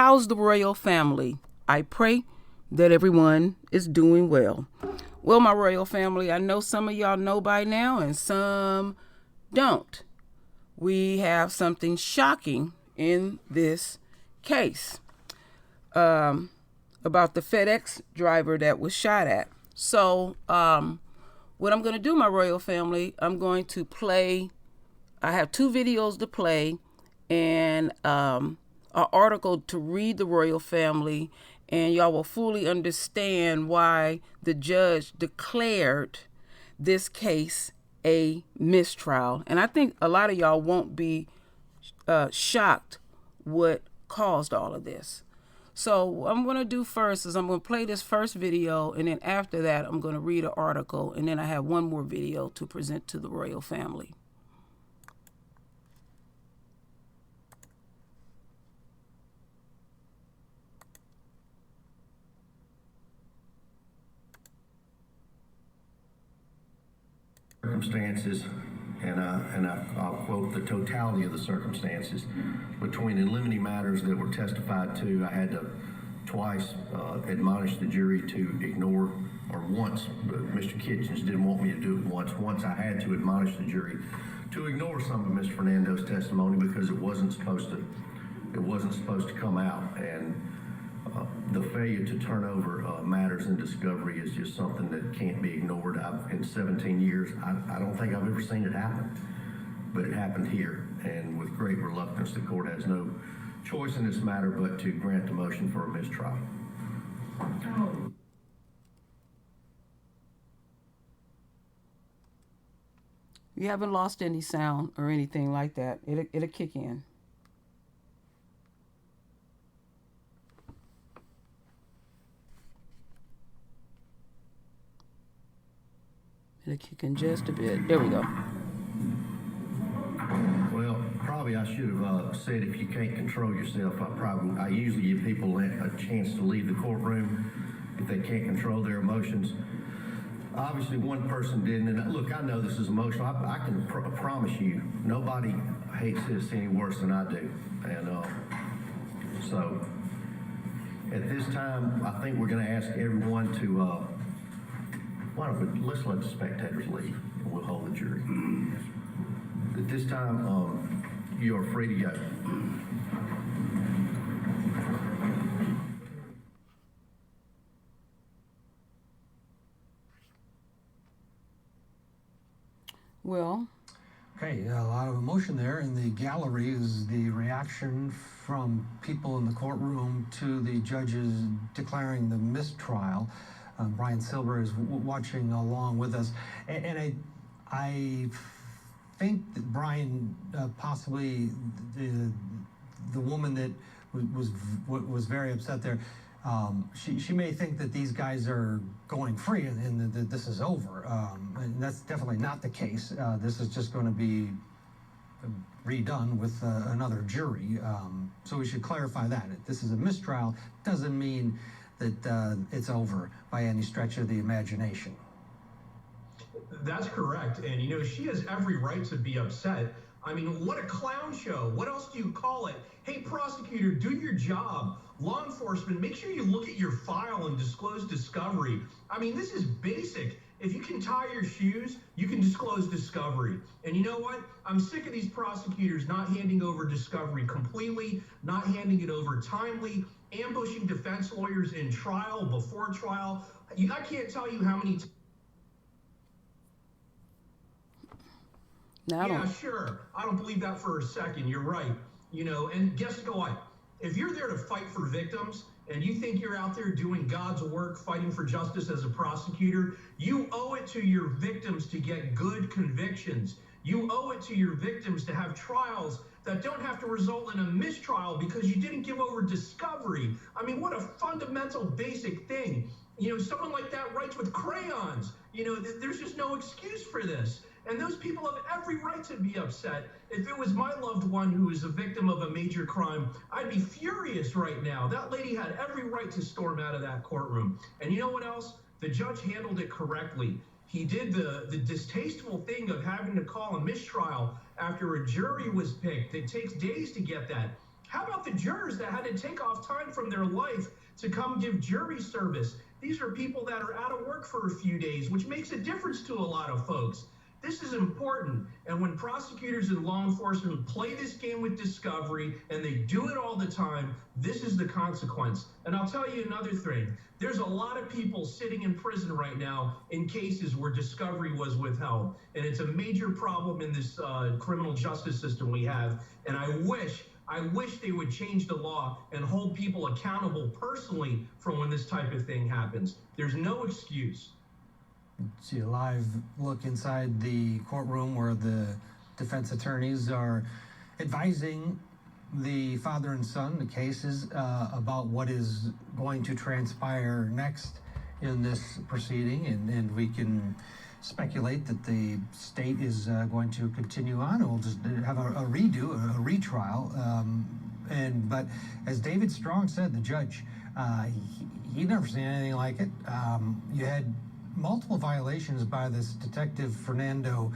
How's the royal family? I pray that everyone is doing well. Well, my royal family, I know some of y'all know by now and some don't. We have something shocking in this case about the FedEx driver that was shot at. So what I'm going to do, my royal family, I'm going to play, I have 2 videos to play and an article to read the royal family, and y'all will fully understand why the judge declared this case a mistrial. And I think a lot of y'all won't be shocked what caused all of this. So what I'm going to do first is I'm going to play this first video, and then after that I'm going to read an article, and then I have one more video to present to the royal family. Circumstances, and I'll quote the totality of the circumstances. Between in limine matters that were testified to, I had to twice admonish the jury to ignore, or once, Mr. Kitchens didn't want me to do it once I had to admonish the jury to ignore some of Ms. Fernando's testimony because it wasn't supposed to come out, and the failure to turn over matters in discovery is just something that can't be ignored. In 17 years, I don't think I've ever seen it happen, but it happened here, and with great reluctance, the court has no choice in this matter but to grant the motion for a mistrial. You haven't lost any sound or anything like that. It'll kick in. It'll kick in just a bit. There we go. Well, probably I should have said if you can't control yourself, I usually give people a chance to leave the courtroom if they can't control their emotions. Obviously, one person didn't, and look, I know this is emotional. I can promise you, nobody hates this any worse than I do. And so, at this time, I think we're going to ask everyone to, let's let the spectators leave, and we'll hold the jury. At this time, you are free to go. Well, okay, a lot of emotion there. In the gallery is the reaction from people in the courtroom to the judges declaring the mistrial. Brian Silver is watching along with us, and I think that Brian, possibly the woman that was very upset there, she may think that these guys are going free and that this is over. And that's definitely not the case. This is just going to be redone with another jury. So we should clarify that. If this is a mistrial, doesn't mean that it's over by any stretch of the imagination. That's correct. And, you know, she has every right to be upset. I mean, what a clown show. What else do you call it? Hey, prosecutor, do your job. Law enforcement, make sure you look at your file and disclose discovery. I mean, this is basic. If you can tie your shoes, you can disclose discovery. And you know what? I'm sick of these prosecutors not handing over discovery completely, not handing it over timely, ambushing defense lawyers in trial, before trial. I can't tell you how many Yeah, sure. I don't believe that for a second. You're right. You know, and guess what? If you're there to fight for victims and you think you're out there doing God's work, fighting for justice as a prosecutor, you owe it to your victims to get good convictions. You owe it to your victims to have trials that don't have to result in a mistrial because you didn't give over discovery. I mean, what a fundamental basic thing. You know, someone like that writes with crayons. You know, there's just no excuse for this. And those people have every right to be upset. If it was my loved one who was a victim of a major crime, I'd be furious right now. That lady had every right to storm out of that courtroom. And you know what else? The judge handled it correctly. He did the distasteful thing of having to call a mistrial after a jury was picked. It takes days to get that. How about the jurors that had to take off time from their life to come give jury service? These are people that are out of work for a few days, which makes a difference to a lot of folks. This is important. And when prosecutors and law enforcement play this game with discovery, and they do it all the time, this is the consequence. And I'll tell you another thing. There's a lot of people sitting in prison right now in cases where discovery was withheld. And it's a major problem in this criminal justice system we have. And I wish they would change the law and hold people accountable personally for when this type of thing happens. There's no excuse. See a live look inside the courtroom where the defense attorneys are advising the father and son, the cases, about what is going to transpire next in this proceeding. And we can speculate that the state is going to continue on. We'll just have a retrial. But as David Strong said, the judge, he'd never seen anything like it. You had multiple violations by this detective Fernando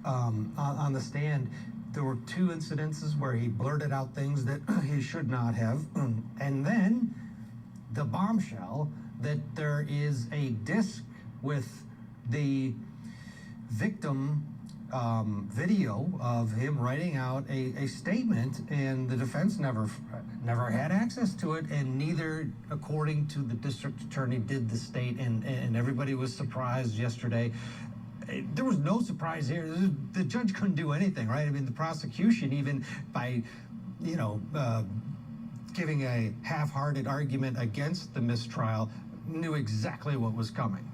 on the stand. There were 2 incidences where he blurted out things that he should not have. And then the bombshell that there is a disc with the victim video of him writing out a statement, and the defense never had access to it, and neither, according to the district attorney, did the state, and everybody was surprised yesterday. There was no surprise here. The judge couldn't do anything, right? I mean, the prosecution, even by, giving a half-hearted argument against the mistrial, knew exactly what was coming.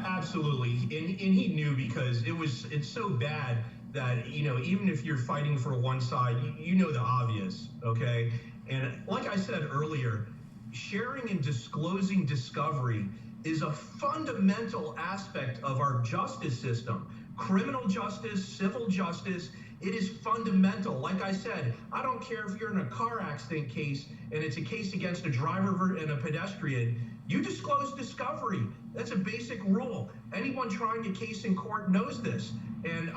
Absolutely, and he knew, because it's so bad that, even if you're fighting for one side, you know the obvious, okay? And like I said earlier, sharing and disclosing discovery is a fundamental aspect of our justice system. Criminal justice, civil justice, it is fundamental. Like I said, I don't care if you're in a car accident case and it's a case against a driver and a pedestrian, you disclose discovery. That's a basic rule. Anyone trying a case in court knows this. And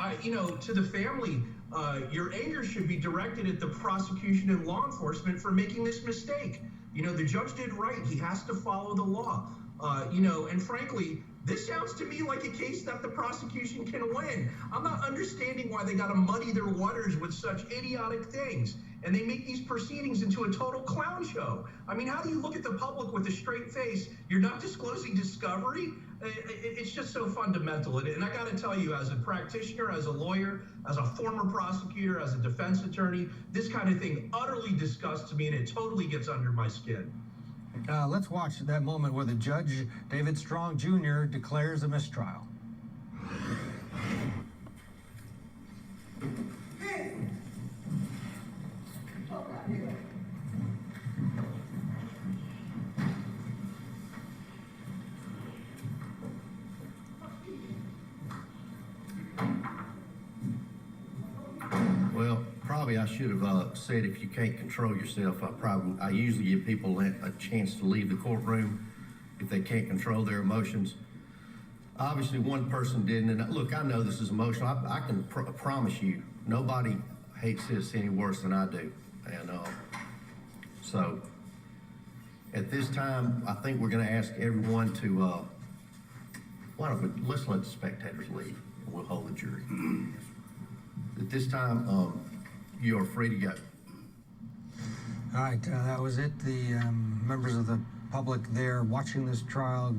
to the family, your anger should be directed at the prosecution and law enforcement for making this mistake. The judge did right. He has to follow the law. And frankly, this sounds to me like a case that the prosecution can win. I'm not understanding why they got to muddy their waters with such idiotic things. And they make these proceedings into a total clown show. I mean, how do you look at the public with a straight face? You're not disclosing discovery? It's just so fundamental. And I got to tell you, as a practitioner, as a lawyer, as a former prosecutor, as a defense attorney, this kind of thing utterly disgusts me, and it totally gets under my skin. Let's watch that moment where the judge, David Strong Jr., declares a mistrial. Well, probably I should have said, if you can't control yourself, I usually give people a chance to leave the courtroom if they can't control their emotions. Obviously, one person didn't, and look, I know this is emotional. I can promise you, nobody hates this any worse than I do. And so, at this time, I think we're going to ask everyone to, let's let the spectators leave, and we'll hold the jury. At this time, you are free to go. All right, that was it. The members of the public there watching this trial,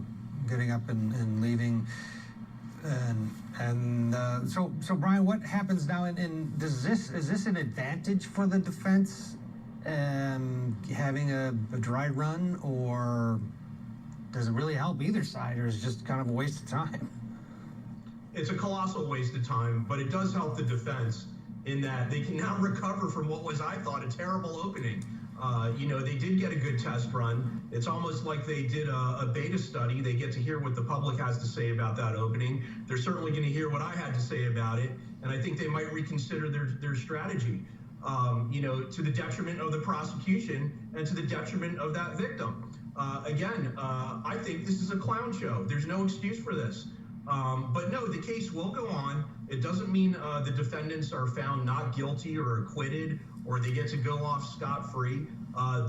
getting up and leaving. So Brian, what happens now? And is this an advantage for the defense, having a dry run, or does it really help either side, or is it just kind of a waste of time? It's a colossal waste of time, but it does help the defense in that they can now recover from what was, I thought, a terrible opening. They did get a good test run. It's almost like they did a beta study. They get to hear what the public has to say about that opening. They're certainly going to hear what I had to say about it, and I think they might reconsider their strategy, to the detriment of the prosecution and to the detriment of that victim. I think this is a clown show. There's no excuse for this. But no, the case will go on. It doesn't mean the defendants are found not guilty or acquitted or they get to go off scot-free.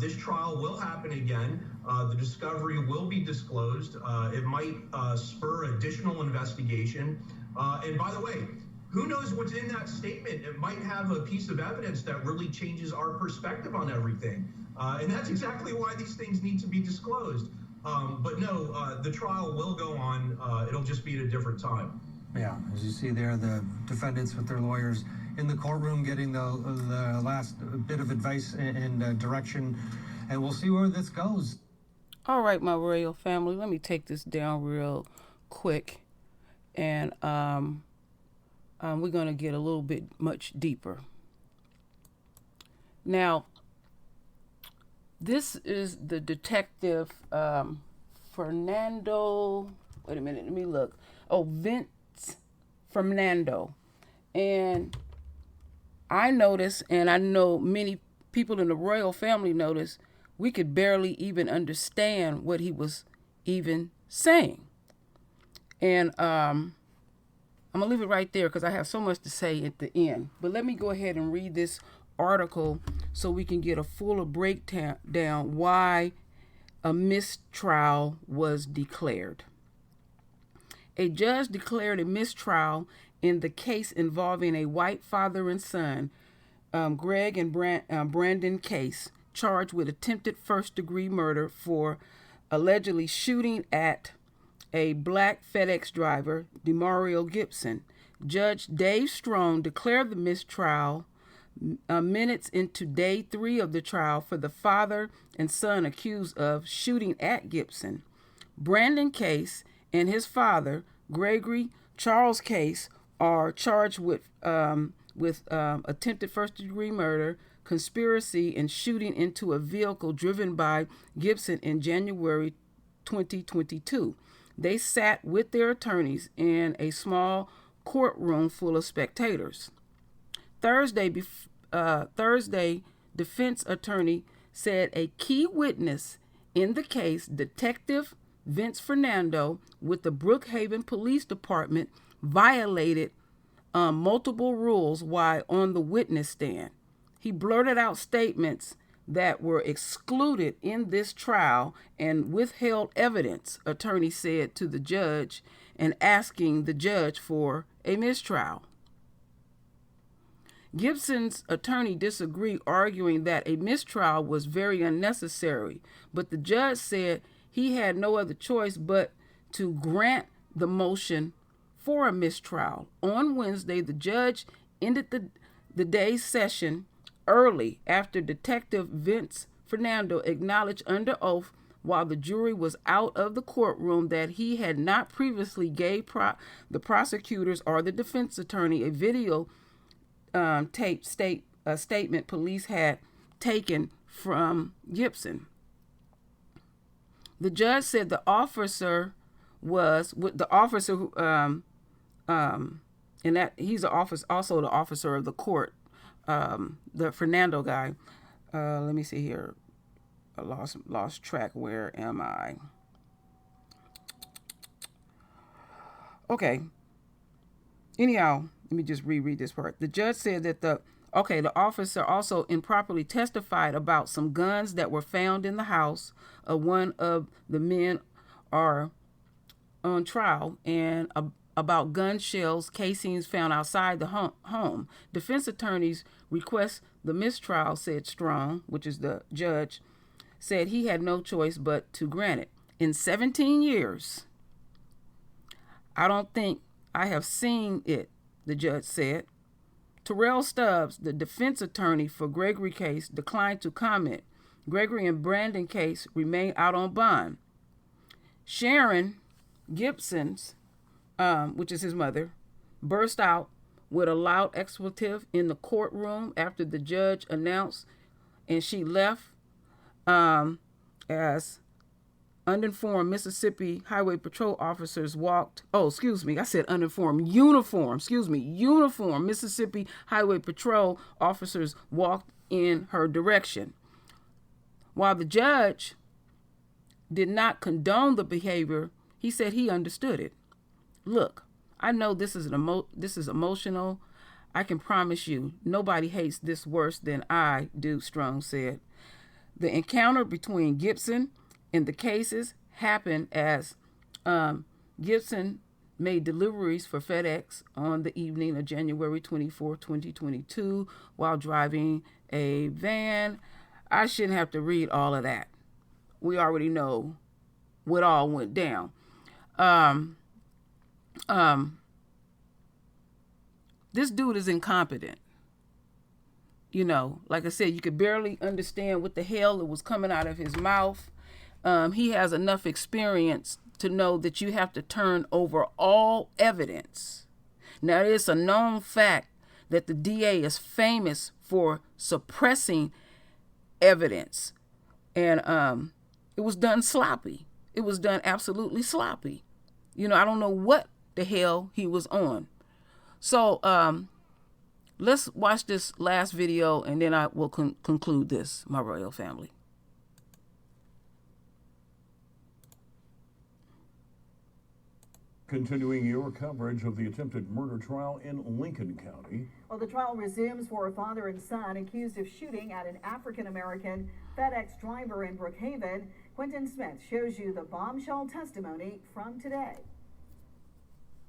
This trial will happen again. The discovery will be disclosed. It might spur additional investigation. And by the way, who knows what's in that statement? It might have a piece of evidence that really changes our perspective on everything. And that's exactly why these things need to be disclosed. But no, the trial will go on. It'll just be at a different time. Yeah, as you see there, the defendants with their lawyers in the courtroom getting the last bit of advice and direction, and we'll see where this goes. All right, my royal family, let me take this down real quick, and we're going to get a little bit much deeper. Now, this is the detective Fernando. Wait a minute, let me look. Oh, Vince Fernando. And I noticed, and I know many people in the royal family noticed, we could barely even understand what he was even saying. And I'm going to leave it right there because I have so much to say at the end. But let me go ahead and read this article so we can get a fuller breakdown why a mistrial was declared. A judge declared a mistrial in the case involving a white father and son, Greg and Brandon Case, charged with attempted first-degree murder for allegedly shooting at a black FedEx driver, Demario Gibson. Judge Dave Strong declared the mistrial minutes into day 3 of the trial for the father and son accused of shooting at Gibson. Brandon Case and his father, Gregory Charles Case, are charged with attempted first-degree murder, conspiracy, and shooting into a vehicle driven by Gibson in January 2022. They sat with their attorneys in a small courtroom full of spectators. Thursday, defense attorney said a key witness in the case, Detective Vince Fernando with the Brookhaven Police Department, violated multiple rules while on the witness stand. He blurted out statements that were excluded in this trial and withheld evidence, attorney said to the judge, and asking the judge for a mistrial. Gibson's attorney disagreed, arguing that a mistrial was very unnecessary, but the judge said he had no other choice but to grant the motion for a mistrial. On Wednesday, the judge ended the day's session early after Detective Vince Fernando acknowledged under oath while the jury was out of the courtroom that he had not previously gave the prosecutors or the defense attorney a video tape statement police had taken from Gibson. The judge said the officer and that he's also the officer of the court, the Fernando guy. Let me see here. I lost track. Where am I? Okay. Anyhow, let me just reread this part. The judge said that the officer also improperly testified about some guns that were found in the house of one of the men are on trial, and about gun shells casings found outside the home. Defense attorneys request the mistrial, said Strong, which is the judge, said he had no choice but to grant it. In 17 years, I don't think I have seen it, the judge said. Terrell Stubbs, the defense attorney for Gregory Case, declined to comment. Gregory and Brandon Case remain out on bond. Sharon Gibson's, which is his mother, burst out with a loud expletive in the courtroom after the judge announced, and she left as uninformed Mississippi Highway Patrol officers walked. Oh, excuse me, I said uninformed. Uniform Mississippi Highway Patrol officers walked in her direction. While the judge did not condone the behavior, he said he understood it. Look, I know this is emotional. I can promise you, nobody hates this worse than I do, Strong said. The encounter between Gibson and the cases happened as Gibson made deliveries for FedEx on the evening of January 24, 2022, while driving a van. I shouldn't have to read all of that. We already know what all went down. This dude is incompetent. You know, like I said, you could barely understand what the hell that was coming out of his mouth. He has enough experience to know that you have to turn over all evidence. Now, it's a known fact that the DA is famous for suppressing evidence. And it was done sloppy. It was done absolutely sloppy. You know, I don't know what the hell he was on. So let's watch this last video, and then I will conclude this, my royal family. Continuing your coverage of the attempted murder trial in Lincoln County. Well, the trial resumes for a father and son accused of shooting at an African-American FedEx driver in Brookhaven. Quentin Smith shows you the bombshell testimony from today.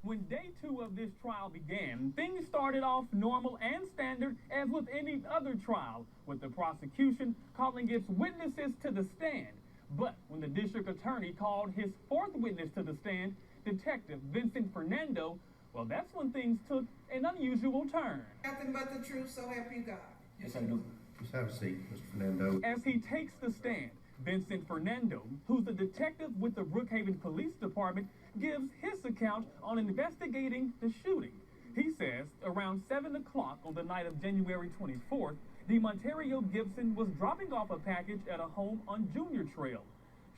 When day 2 of this trial began, things started off normal and standard as with any other trial, with the prosecution calling its witnesses to the stand. But when the district attorney called his 4th witness to the stand, Detective Vincent Fernando, well, that's when things took an unusual turn. Nothing but the truth, so help you God. Yes, I do. Just have a seat, Mr. Fernando. As he takes the stand, Vincent Fernando, who's the detective with the Brookhaven Police Department, gives his account on investigating the shooting. He says around 7 o'clock on the night of January 24th, DeMontario Gibson was dropping off a package at a home on Junior Trail.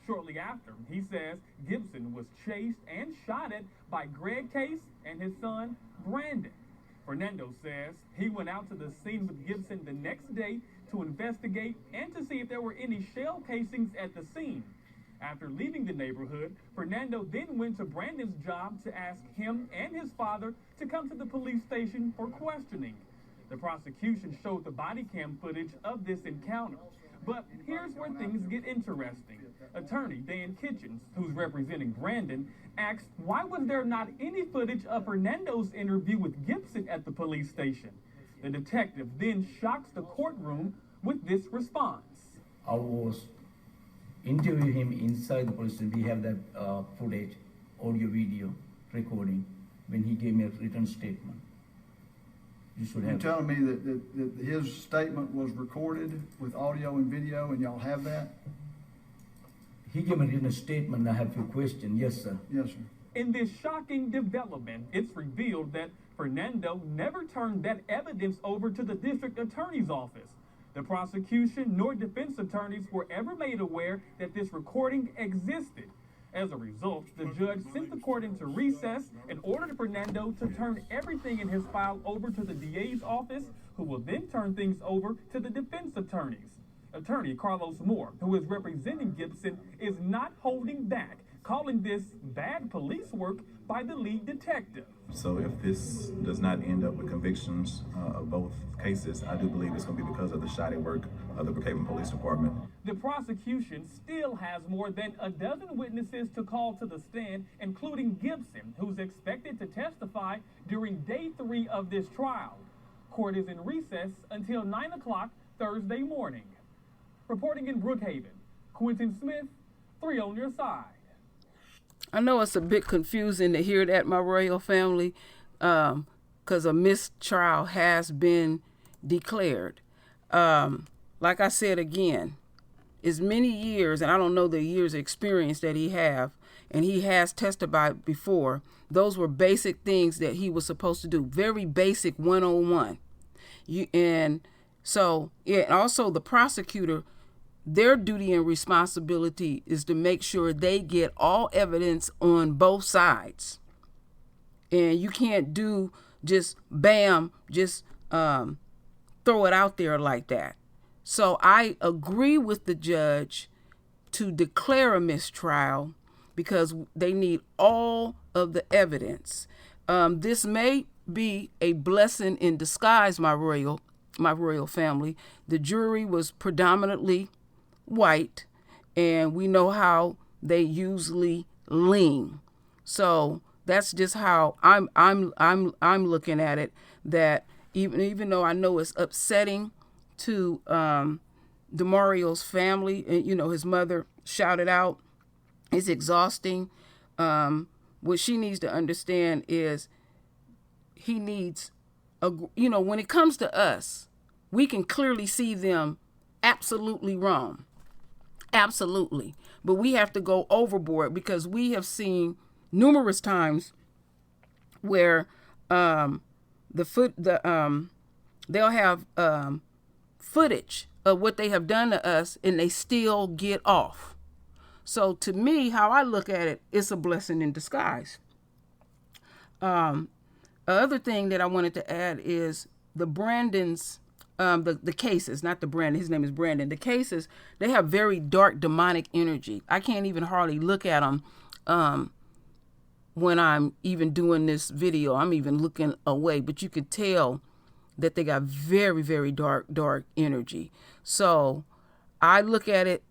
Shortly after, he says Gibson was chased and shot at by Greg Case and his son, Brandon. Fernando says he went out to the scene with Gibson the next day to investigate and to see if there were any shell casings at the scene. After leaving the neighborhood, Fernando then went to Brandon's job to ask him and his father to come to the police station for questioning. The prosecution showed the body cam footage of this encounter. But here's where things get interesting. Attorney Dan Kitchens, who's representing Brandon, asked why was there not any footage of Fernando's interview with Gibson at the police station. The detective then shocks the courtroom with this response. I was interviewing him inside the police station. We have that footage, audio, video recording, when he gave me a written statement. You're telling me that his statement was recorded with audio and video, and y'all have that? He gave me a written statement. I have a few questions. Yes, sir. Yes, sir. In this shocking development, it's revealed that Fernando never turned that evidence over to the district attorney's office. The prosecution nor defense attorneys were ever made aware that this recording existed. As a result, the judge sent the court into recess and ordered Fernando to turn everything in his file over to the DA's office, who will then turn things over to the defense attorneys. Attorney Carlos Moore, who is representing Gibson, is not holding back, calling this bad police work by the lead detective. So if this does not end up with convictions of both cases, I do believe it's going to be because of the shoddy work of the Brookhaven Police Department. The prosecution still has more than a dozen witnesses to call to the stand, including Gibson, who's expected to testify during day 3 of this trial. Court is in recess until 9 o'clock Thursday morning. Reporting in Brookhaven, Quentin Smith, 3 on your side. I know it's a bit confusing to hear that, my royal family, because a mistrial has been declared. Like I said again, as many years, and I don't know the years of experience that he have, and he has testified before, those were basic things that he was supposed to do, very basic 101. And so, yeah, and also the prosecutor, their duty and responsibility is to make sure they get all evidence on both sides. And you can't do just bam, just throw it out there like that. So I agree with the judge to declare a mistrial because they need all of the evidence. This may be a blessing in disguise, my royal family. The jury was predominantly white, and we know how they usually lean. So that's just how I'm looking at it. That even though I know it's upsetting to DeMario's family, and his mother shouted out, it's exhausting. What she needs to understand is he needs when it comes to us, we can clearly see them absolutely wrong. Absolutely. But we have to go overboard, because we have seen numerous times where they'll have footage of what they have done to us, and they still get off. So to me, how I look at it, it's a blessing in disguise. Other thing that I wanted to add is the Brandon's, the cases, not the Brandon, his name is Brandon. The cases, they have very dark demonic energy. I can't even hardly look at them when I'm even doing this video. I'm even looking away, but you could tell that they got very, very dark energy. So I look at it,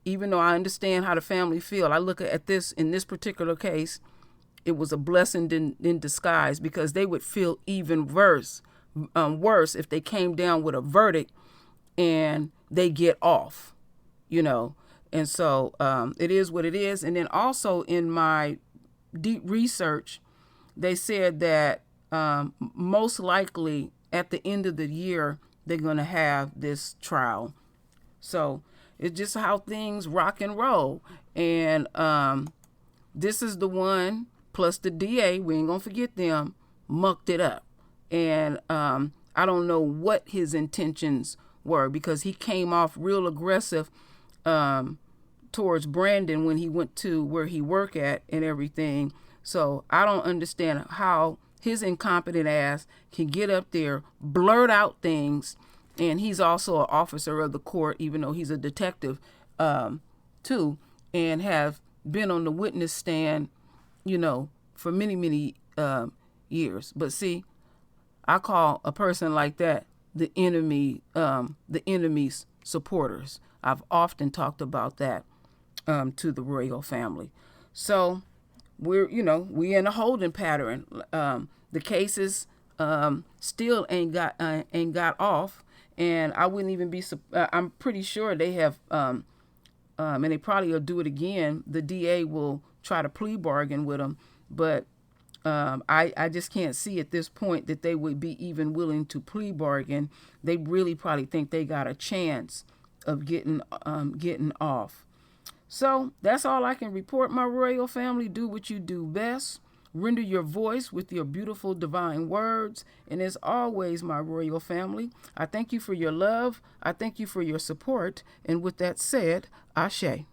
even though I understand how the family feel, I look at this, in this particular case, it was a blessing in disguise, because they would feel even worse if they came down with a verdict and they get off, And so it is what it is. And then also in my deep research, they said that most likely at the end of the year, they're going to have this trial. So it's just how things rock and roll. And this is the one, plus the DA, we ain't going to forget them, mucked it up. And I don't know what his intentions were, because he came off real aggressive towards Brandon when he went to where he worked at and everything. So I don't understand how his incompetent ass can get up there, blurt out things, and he's also an officer of the court, even though he's a detective too, and have been on the witness stand, for many years. But see, I call a person like that the enemy's supporters. I've often talked about that to the royal family. So we're in a holding pattern. The cases still ain't got off, and I wouldn't even be. I'm pretty sure they have, and they probably will do it again. The DA will try to plea bargain with them, but I just can't see at this point that they would be even willing to plea bargain. They really probably think they got a chance of getting off. So that's all I can report, my royal family. Do what you do best. Render your voice with your beautiful divine words. And as always, my royal family, I thank you for your love. I thank you for your support. And with that said, Ashe.